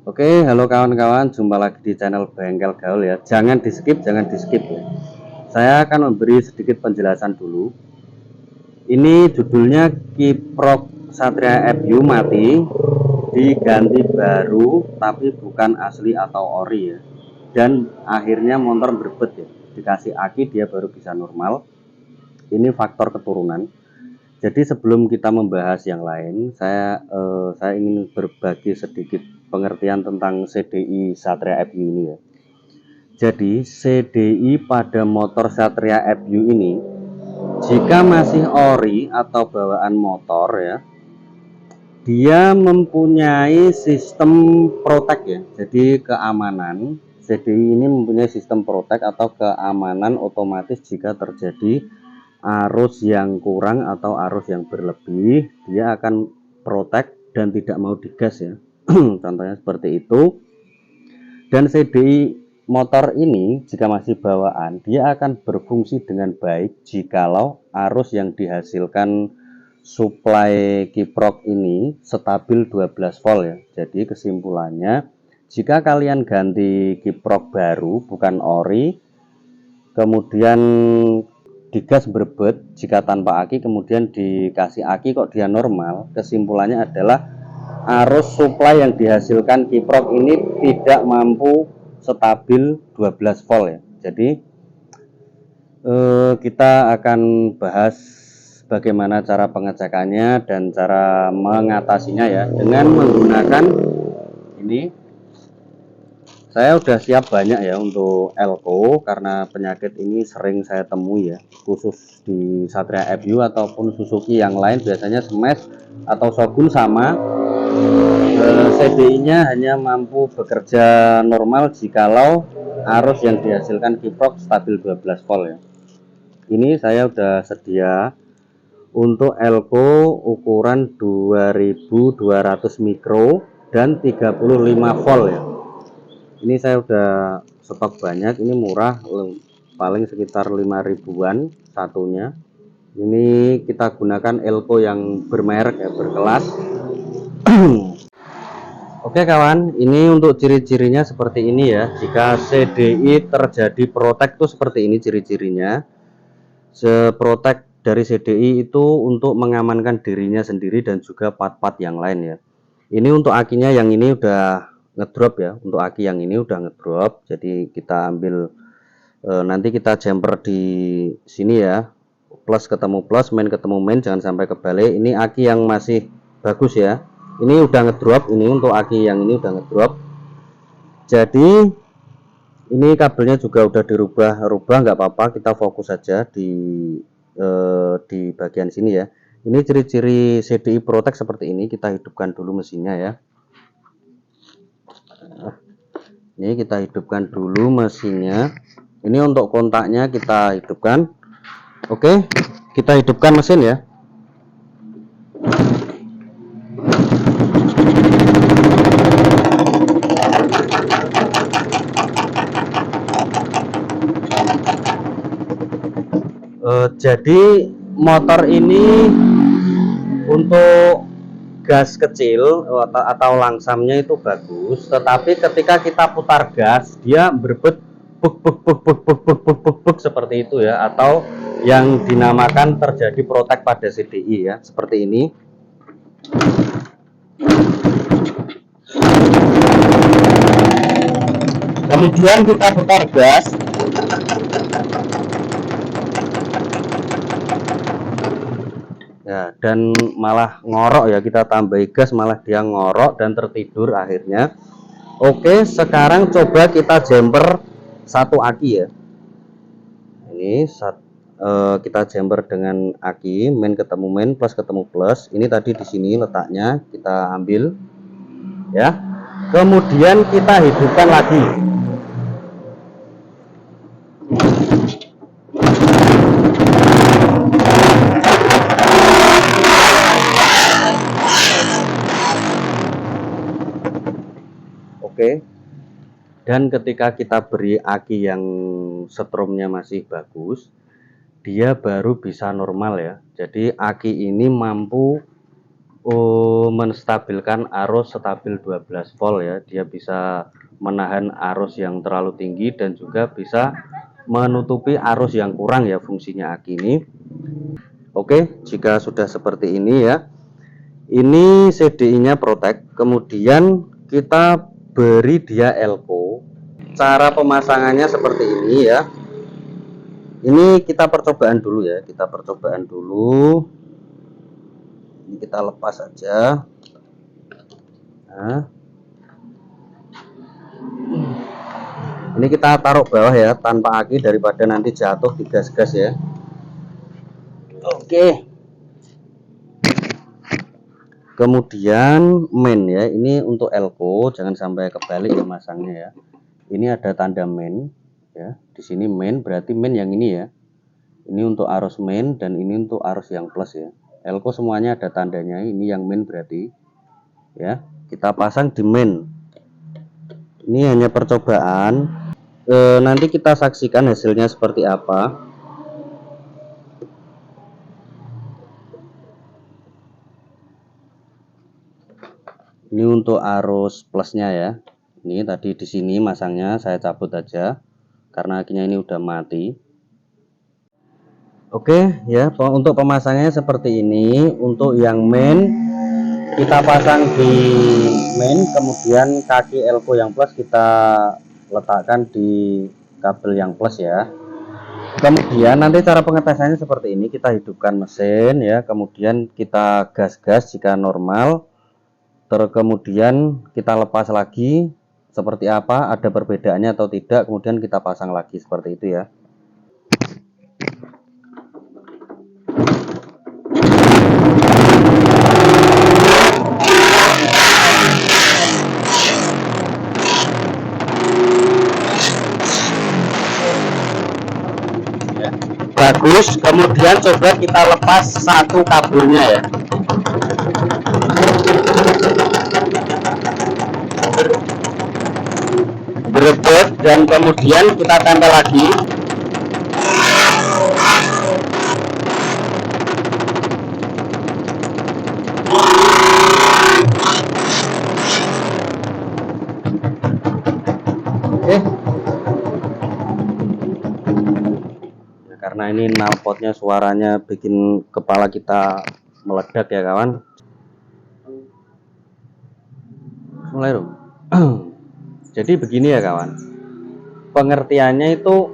Oke, halo kawan-kawan, jumpa lagi di channel Bengkel Gaul ya. Jangan di skip ya. Saya akan memberi sedikit penjelasan dulu. Ini judulnya Kiprok Satria FU mati, diganti baru, tapi bukan asli atau ori ya. Dan akhirnya motor berbet ya. Dikasih aki dia baru bisa normal. Ini faktor keturunan. Jadi sebelum kita membahas yang lain, saya ingin berbagi sedikit pengertian tentang CDI Satria FU ini ya. Jadi CDI pada motor Satria FU ini, jika masih ori atau bawaan motor ya, dia mempunyai sistem protect ya. Jadi keamanan, CDI ini mempunyai sistem protect atau keamanan otomatis jika terjadi arus yang kurang atau arus yang berlebih, dia akan protect dan tidak mau digas ya. Contohnya seperti itu. Dan CDI motor ini jika masih bawaan, dia akan berfungsi dengan baik jikalau arus yang dihasilkan suplai kiprok ini stabil 12 volt ya. Jadi kesimpulannya, jika kalian ganti kiprok baru bukan ori, kemudian digas berbet, jika tanpa aki kemudian dikasih aki kok dia normal, kesimpulannya adalah arus suplai yang dihasilkan kiprok ini tidak mampu stabil 12 volt ya. Jadi kita akan bahas bagaimana cara pengecekannya dan cara mengatasinya ya, dengan menggunakan ini. Saya udah siap banyak ya untuk elko, karena penyakit ini sering saya temui ya, khusus di Satria FU ataupun Suzuki yang lain biasanya smash atau shogun sama. CDI-nya hanya mampu bekerja normal jikalau arus yang dihasilkan kiprok stabil 12 volt ya. Ini saya udah sedia untuk elko ukuran 2200 mikro dan 35 volt ya. Ini saya udah stok banyak, ini murah, paling sekitar 5 ribuan satunya. Ini kita gunakan elko yang bermerek ya, berkelas. Oke kawan, ini untuk ciri-cirinya seperti ini ya. Jika CDI terjadi protect tuh seperti ini ciri-cirinya. Protect dari CDI itu untuk mengamankan dirinya sendiri dan juga part-part yang lain ya. Ini untuk akinya yang ini udah ngedrop ya, untuk aki yang ini udah ngedrop. Jadi kita ambil nanti kita jumper di sini ya, plus ketemu plus, main ketemu main, jangan sampai kebalik. Ini aki yang masih bagus ya, ini udah ngedrop. Ini untuk aki yang ini udah ngedrop. Jadi ini kabelnya juga udah dirubah nggak apa-apa, kita fokus saja di bagian sini ya. Ini ciri-ciri CDI Protect seperti ini. Kita hidupkan dulu mesinnya ya. Ini kita hidupkan dulu mesinnya. Ini untuk kontaknya kita hidupkan. Oke, kita hidupkan mesin ya. Jadi motor ini untuk gas kecil atau langsamnya itu bagus, tetapi ketika kita putar gas dia berbet buk buk buk buk buk buk buk buk buk seperti itu ya, atau yang dinamakan terjadi protek pada CDI ya, seperti ini. Kemudian kita putar gas, ya, dan malah ngorok ya, kita tambahi gas malah dia ngorok dan tertidur akhirnya. Oke, sekarang coba kita jumper satu aki ya. Ini kita jumper dengan aki, main ketemu main, plus ketemu plus. Ini tadi di sini letaknya, kita ambil ya. Kemudian kita hidupkan lagi. Oke. Dan ketika kita beri aki yang stromnya masih bagus, dia baru bisa normal ya. Jadi aki ini mampu menstabilkan arus stabil 12 volt ya. Dia bisa menahan arus yang terlalu tinggi dan juga bisa menutupi arus yang kurang ya fungsinya aki ini. Oke, jika sudah seperti ini ya, ini CDI-nya Protect, kemudian kita beri dia elko. Cara pemasangannya seperti ini ya. Ini kita percobaan dulu ya, kita percobaan dulu. Ini kita lepas saja. Nah, ini kita taruh bawah ya, tanpa aki daripada nanti jatuh di gas-gas ya. Oke. Kemudian main ya, ini untuk elko, jangan sampai kebalik ya masangnya ya. Ini ada tanda main ya. Di sini main berarti main yang ini ya. Ini untuk arus main dan ini untuk arus yang plus ya. Elko semuanya ada tandanya. Ini yang main berarti ya. Kita pasang di main. Ini hanya percobaan. Nanti kita saksikan hasilnya seperti apa. Ini untuk arus plusnya ya. Ini tadi di sini masangnya saya cabut aja karena akinya ini udah mati. Oke ya, untuk pemasangannya seperti ini. Untuk yang main kita pasang di main, kemudian kaki elko yang plus kita letakkan di kabel yang plus ya. Kemudian nanti cara pengetesannya seperti ini, kita hidupkan mesin ya, kemudian kita gas-gas jika normal. Terus kemudian kita lepas lagi seperti apa, ada perbedaannya atau tidak, kemudian kita pasang lagi seperti itu ya. Bagus, kemudian coba kita lepas satu kabelnya ya. Berebut dan kemudian kita tempel lagi. Oke. Ya, karena ini knalpotnya suaranya bikin kepala kita meledak ya kawan. Mulai dong. Jadi begini ya kawan, pengertiannya itu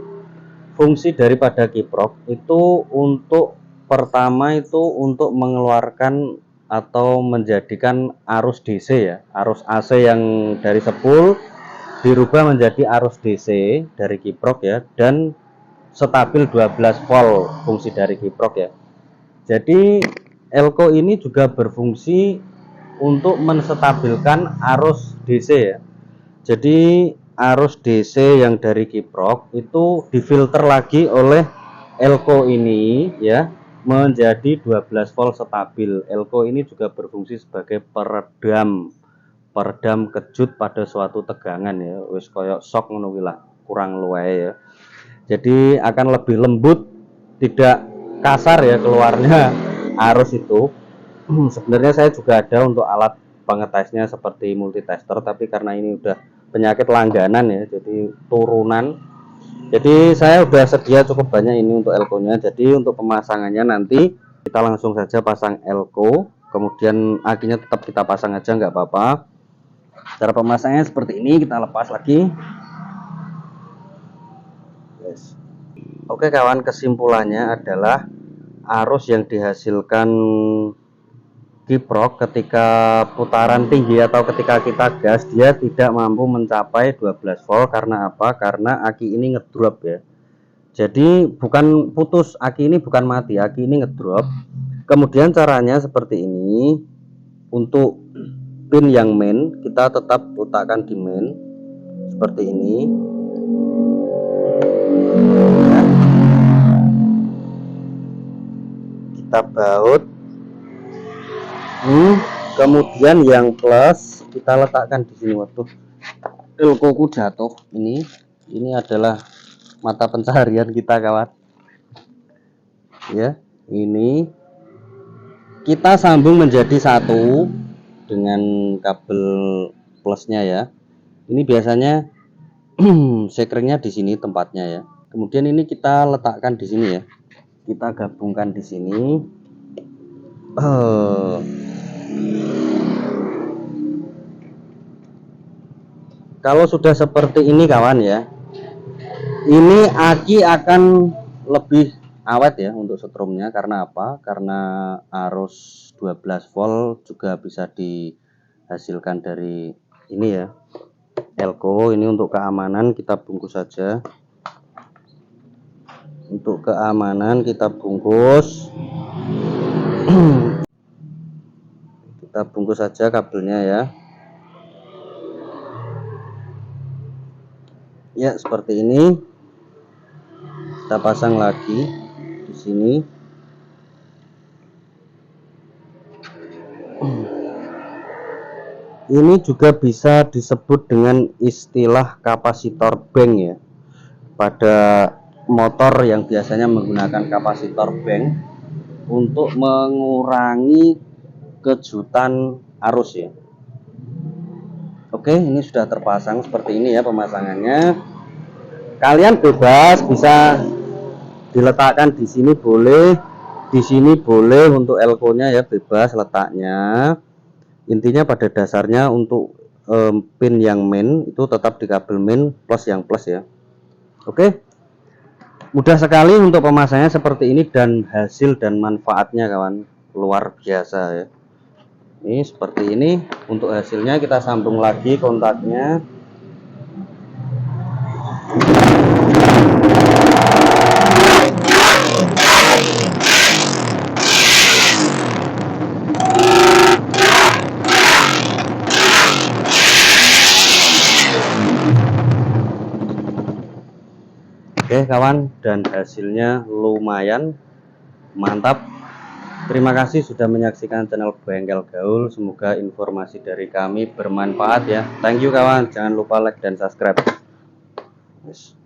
fungsi daripada kiprok itu untuk pertama itu untuk mengeluarkan atau menjadikan arus DC ya, arus AC yang dari spool dirubah menjadi arus DC dari kiprok ya, dan stabil 12 volt fungsi dari kiprok ya. Jadi elko ini juga berfungsi untuk menstabilkan arus DC ya. Jadi arus DC yang dari kiprok itu difilter lagi oleh elko ini ya menjadi 12 volt stabil. Elko ini juga berfungsi sebagai peredam kejut pada suatu tegangan ya, wis koyok shock ngono lah, kurang luwe ya. Jadi akan lebih lembut, tidak kasar ya keluarnya arus itu. Sebenarnya saya juga ada untuk alat pengetesnya seperti multitester, tapi karena ini udah penyakit langganan ya, jadi turunan. Jadi saya udah sedia cukup banyak ini untuk elko nya. Jadi untuk pemasangannya nanti kita langsung saja pasang elko, kemudian akinya tetap kita pasang aja nggak apa-apa. Cara pemasangannya seperti ini, kita lepas lagi. Yes. Oke kawan, kesimpulannya adalah arus yang dihasilkan kiprok ketika putaran tinggi atau ketika kita gas, dia tidak mampu mencapai 12 volt. Karena apa? Karena aki ini ngedrop ya. Jadi bukan putus, aki ini bukan mati, aki ini ngedrop. Kemudian caranya seperti ini. Untuk pin yang main kita tetap letakkan di main seperti ini ya. Kita baut. Kemudian yang plus kita letakkan di sini. Waduh, elkoku jatuh. Ini adalah mata pencaharian kita kawan ya. Ini kita sambung menjadi satu dengan kabel plusnya ya. Ini biasanya sekeringnya di sini tempatnya ya. Kemudian ini kita letakkan di sini ya. Kita gabungkan di sini. Kalau sudah seperti ini kawan ya, ini aki akan lebih awet ya untuk setrumnya. Karena apa? Karena arus 12 volt juga bisa dihasilkan dari ini ya, elko. Ini untuk keamanan kita bungkus saja. Untuk keamanan kita bungkus. Kita bungkus saja kabelnya ya. Ya, seperti ini. Kita pasang lagi di sini. Ini juga bisa disebut dengan istilah kapasitor bank ya. Pada motor yang biasanya menggunakan kapasitor bank untuk mengurangi kejutan arus ya. Oke, ini sudah terpasang seperti ini ya pemasangannya. Kalian bebas, bisa diletakkan di sini boleh, di sini boleh. Untuk elko-nya ya bebas letaknya. Intinya pada dasarnya untuk pin yang main itu tetap di kabel main plus yang plus ya. Oke, mudah sekali untuk pemasangannya seperti ini, dan hasil dan manfaatnya kawan luar biasa ya. Ini seperti ini untuk hasilnya. Kita sambung lagi kontaknya. Oke kawan, dan hasilnya lumayan mantap. Terima kasih sudah menyaksikan channel Bengkel Gaul. Semoga informasi dari kami bermanfaat ya. Thank you kawan, jangan lupa like dan subscribe. Yes.